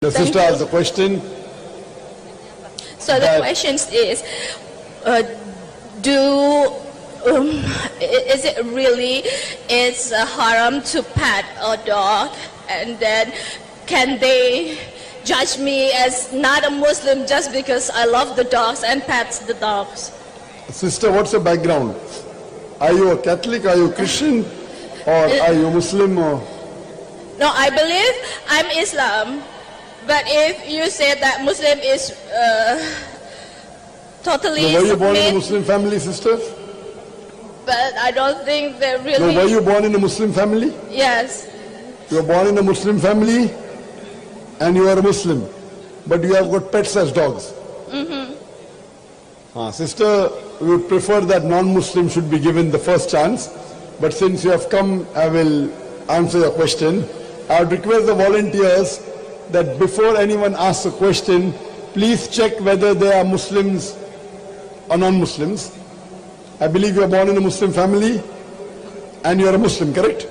The sister has a question. So the question is, is it really haram to pet a dog, and then can they judge me as not a Muslim just because I love the dogs and pet the dogs? Sister, what's your background? Are you a Catholic? Are you a Christian? Or are you Muslim? Or? No, I believe I'm Islam. But if you say that Muslim is totally... So were you born in a Muslim family, sister? But I don't think they're really... No, were you born in a Muslim family? Yes. You were born in a Muslim family and you are a Muslim. But you have got pets as dogs. Sister, we would prefer that non-Muslim should be given the first chance. But since you have come, I will answer your question. I would request the volunteers that before anyone asks a question, please check whether they are Muslims or non-Muslims. I believe you are born in a Muslim family and you are a Muslim, correct?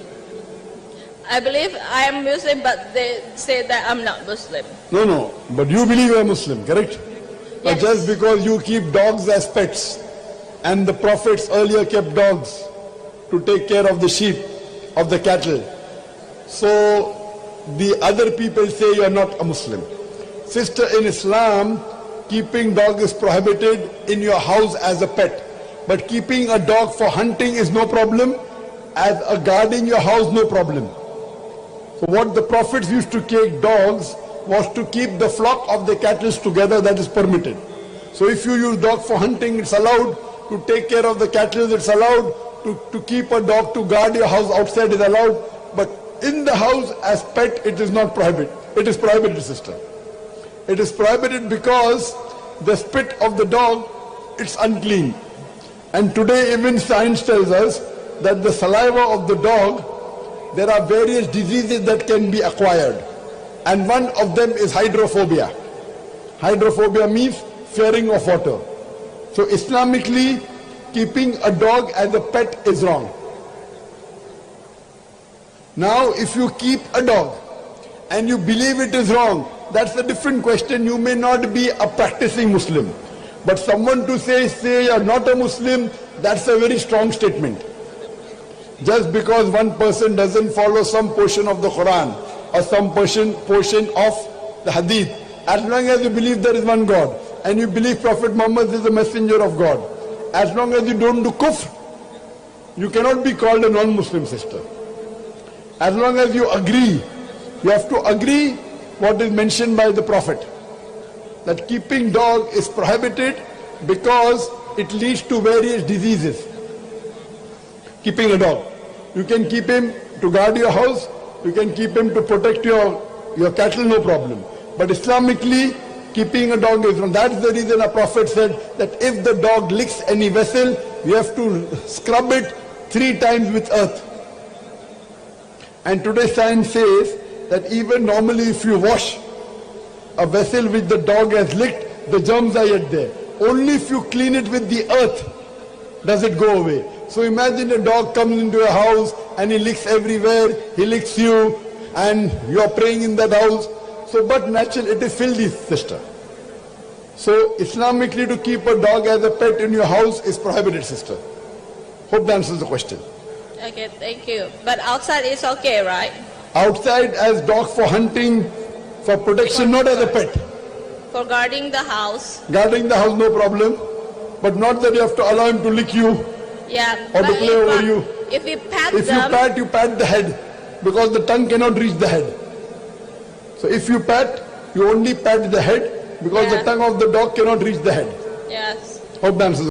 I believe I am Muslim, but they say that I'm not Muslim. No, but you believe you are Muslim, correct? Yes. But just because you keep dogs as pets, and the prophets earlier kept dogs to take care of the sheep, of the cattle, so the other people say you are not a Muslim. Sister, in Islam, keeping dog is prohibited in your house as a pet. But keeping a dog for hunting is no problem. As a guarding your house, no problem. So what the prophets used to take dogs was to keep the flock of the cattle together, that is permitted. So if you use dog for hunting, it's allowed. To take care of the cattle, it's allowed. To keep a dog to guard your house outside is allowed. But in the house as pet, it is not prohibited. It is prohibited, sister. It is prohibited because the spit of the dog, it's unclean. And today even science tells us that the saliva of the dog, there are various diseases that can be acquired. And one of them is hydrophobia. Hydrophobia means fearing of water. So Islamically, keeping a dog as a pet is wrong. Now, if you keep a dog and you believe it is wrong, that's a different question. You may not be a practicing Muslim. But someone to say you are not a Muslim, that's a very strong statement. Just because one person doesn't follow some portion of the Quran or some portion of the Hadith, as long as you believe there is one God and you believe Prophet Muhammad is the messenger of God, as long as you don't do kufr, you cannot be called a non-Muslim, sister. As long as you agree, you have to agree what is mentioned by the Prophet, that keeping dog is prohibited because it leads to various diseases. Keeping a dog. You can keep him to guard your house, you can keep him to protect your cattle, no problem. But Islamically, keeping a dog is wrong. That's the reason a Prophet said that if the dog licks any vessel, you have to scrub it 3 times with earth. And today science says that even normally if you wash a vessel which the dog has licked, the germs are yet there. Only if you clean it with the earth does it go away. So imagine a dog comes into a house and he licks everywhere, he licks you and you are praying in that house. So but naturally it is filthy, sister. So Islamically to keep a dog as a pet in your house is prohibited, sister. Hope that answers the question. Okay, thank you. But outside is okay, right? Outside as dog for hunting, for protection, not as a pet. For guarding the house. Guarding the house, no problem. But not that you have to allow him to lick you. Yeah. Or to play over you. If you pat If you pat the head. Because the tongue cannot reach the head. So if you pat, you only pat the head because the tongue of the dog cannot reach the head. Yes. Hope that answers.